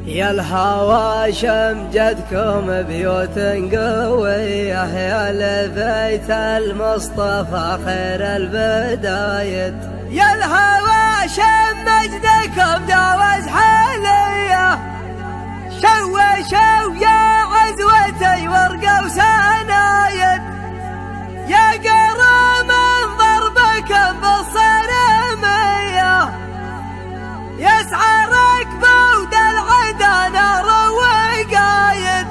يا الهوى شمجتكم بيوت قوية، يا لبيت المصطفى خير البداية. يا الهوى شمجتكم جاوز حالية، شوشوا يا عزوتي ورقة وسنايد. يا قرام ضربكم بالصرمية، يسعى ركبه ودلعدا نار وقايد.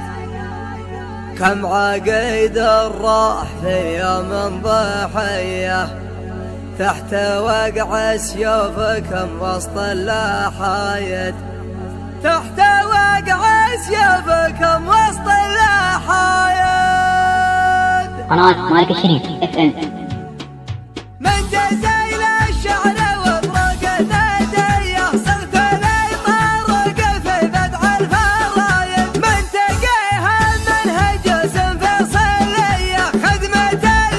كم عقيد الراح في يوم ضحية، تحت وقع سيوفكم وسط اللحايد. تحت وقع سيوفكم وسط اللحايد. قناة مالك الشريف FM. من جزيل الشعر وطرق الندية، صغت لي طارق في بدع الفرايد. من تقيها المنهج اسم فصلية، خدمة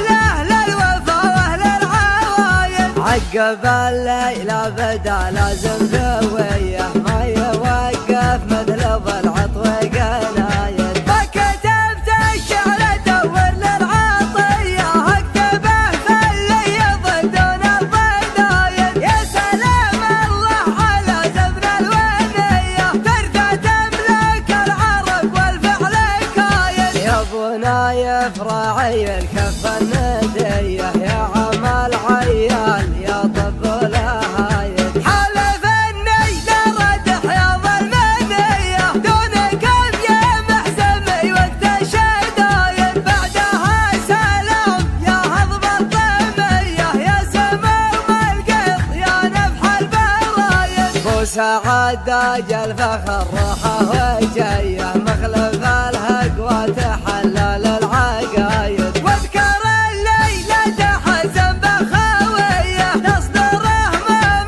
لأهل الوفا واهل العوايد. عقب الليلة بدا لازم ذوية، ما يوقف مثل ضلعط وقنايد. فكتبت الشعر دور للعطية، اكتبه في اللي يضدون الضدايد. يا سلام الله على زبن الونية، ترثى تملك العرب والفعل كايد. يا بناي افراعي الكف الندية، يا عمال عيال يا طب الهايد. حلف اني لرد حياض المنية، دونكم يا محزمي وقت الشدايد. بعدها سلام يا هضم الطمية، يا سموم القط يا نفح البرايد. بو سعد داج الفخر روحه وجيه، مخلف الهقوى تحلل العقايد. واذكر الليلة تحزن بخوية، تصدره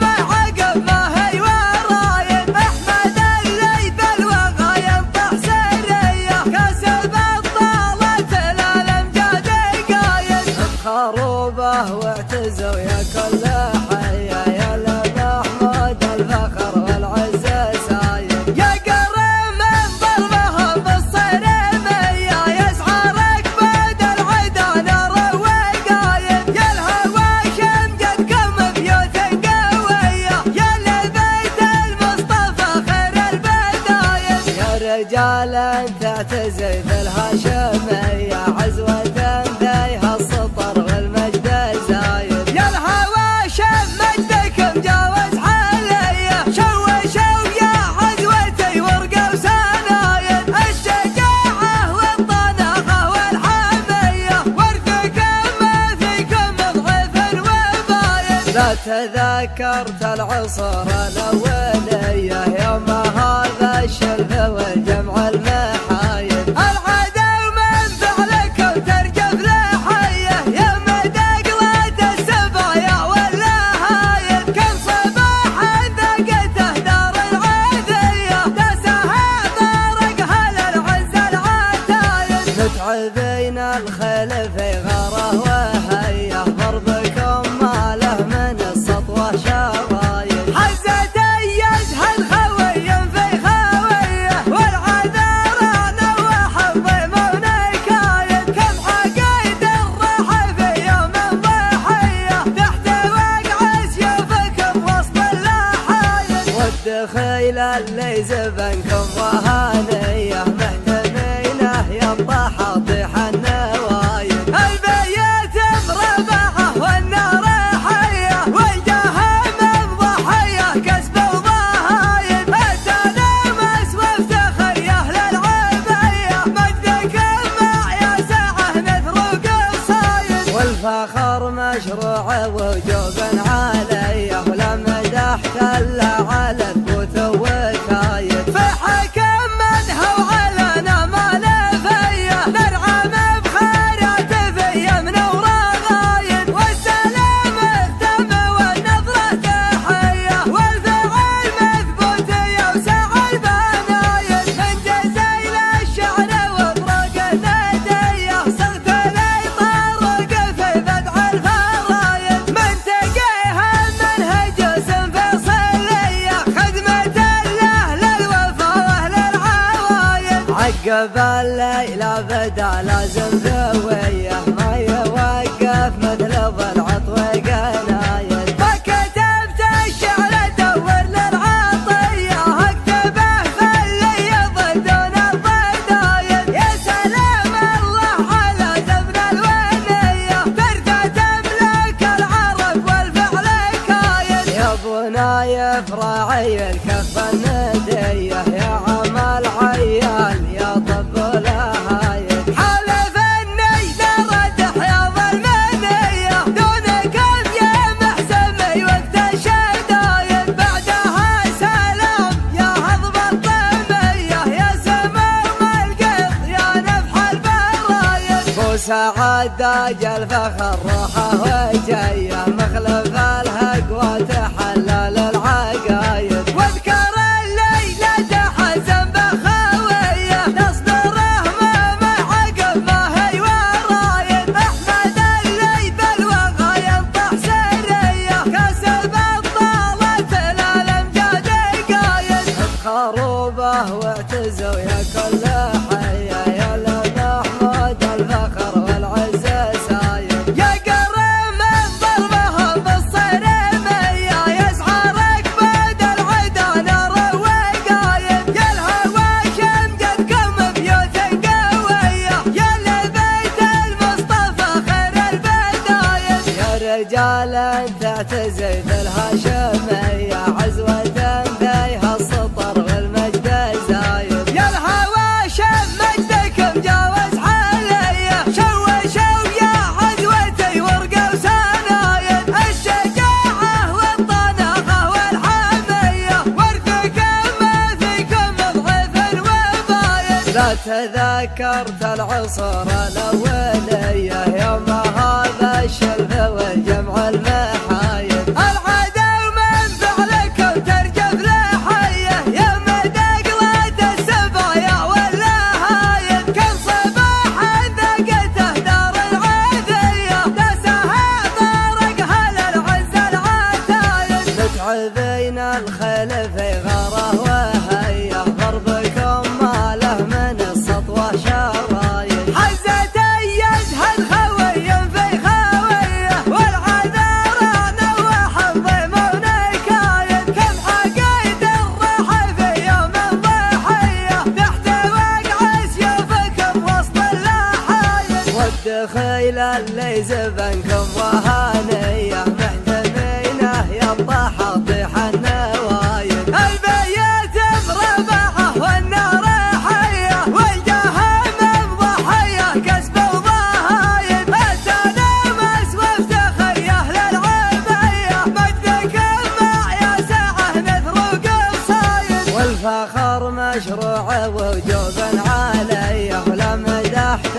ما عقب ما هي ورايد. احمد اللي بالوغى ينطح سرية، كسب الطالة الامجاد قايد. بخروبه واعتزوا يا كل حية، يا لمحمود الفخر والعز سايد. يا قرم من ضربهم بالصرمية، يسعى ركبة العدا نار وقايد. يا الهوى شمجتكم بيوت قوية، يا لبيت المصطفى خير البدايد. يا رجال تعتزي في الهاشمية، عزوة فيها السطر والمجد زايد. يا الهوى شمجتكم جاوز حالية، شوشوا يا عزوتي ورقة وسنايد. الشجاعة والطناخة والحمية، ورثكم ما فيكم مضعف وبايد. لا تذكرت العصور الأولية، يوم هذا الشلف والجمع المحايد. العدو من فعلكم ترجف لحية، يا مدقلة السبايا واللهايد. كم صباح ذقته دار العذية، دسها طارقها للعز العتايد. متعبين الخيل في غاره وهيه، ضربكم ما له من السطوة شرايد. حزت يزهد خوي في خويه، والعذارى نوح الضيم ونكايد. كم عقيد الراحة في يوم ضحية، تحت وقع سيوفكم وسط اللحايد. والدخيل اللي زبنكم رهانية، محتمينه ينطح طيح النوايد. البيت بربعه والنار حية، والجاه من ضحية كسب وضهايد. التلامس وافتخر يا اهل العبية، مجدكم مع يا ساعة مثل قصايد. والفخر مشروع وجوب عليه، ولا مدحت الا على ثبوت وكايد. فحكم من هو علينا ما لفيه، نرعم بخيرات في يمن ورغايد. والسلام التم والنظرة تحية، والفعل مثبوت يوسع البنايد. من جزيل الشعر وطرق الندية، صغت لي طارق في بدع الفرايد. من تقيها المنهج اسم فصلية، عقب الليل بدا لازم ذويه ما يوقف مثل ضلع طويقنايد. ما كتبت الشعر ادور للعطيه اكتبه في اللي يظل دون الضدايد. يا سلام الله على زمن الونيه ترجع تملك العرب والفعل كايد. يا ابو نايف راعي الكف النديه يا عمال عيال يا طب الهايد. حلف اني درت حياض المنيه دونك يا محسمي وقت الشدايد. بعدها سلام يا هضم الطميه يا سموم القط يا نفح البرايد. بو سعد داج الفخر روحه وجيه مخلف الهق وتحلل العقايد. واذكر الليله تحزن بخويه تصدره ما عقب ما هي ورايد. احمد اللي بالوغى ينطح سريه كسب الطالت الامجاد قايد. خروبه واعتزوا يا كل حيه يا لمحمود الفخر والعز سايد. يا قرم من ضربهم بالصرميه يسعى ركبد العدا نار وقايد. يا الهواشم قدكم بيوت قويه يا لبيت المصطفى خير البدايد. يا رجال تعتزي ذي الهاشميه عزوه فيها السطر والمجد زايد. يا الهواشم مجدكم جاوز حاليه شوشوا يا عزوتي ورقه وسنايد. الشجاعه والطناخه والحميه ورثكم ما فيكم ضعيف وبايد. لا تذكرت العصور الاوليه يوم هذا الشلف والجمع المحايد. العدو من فعلكم ترجف لحيه يا مدقلة السبايا واللهايد. كل صباح ذقته دار العذيه دسها طارقها للعز العتايد. متعبين الخيل في غاره وهيه ضربكم ما له من السطوه شرايد. حزت يزهد خوي في خويه والعذارى نوح الضيم ونكايد. كم حقيت الراحه في يوم الضحيه تحت وقع سيوفكم وسط اللحايد. والدخيل اللي زبنكم وهانيه محتمينه يطيح طيح النوايد. البيت بربعه والنار حيه والجاه من ضحيه كسب وضهايد. التنامس وافتخر يا اهل العبيه مجدكم مع يا ساعه نثر قصايد. والفخر مشروع ووجوب عليه ولم دحت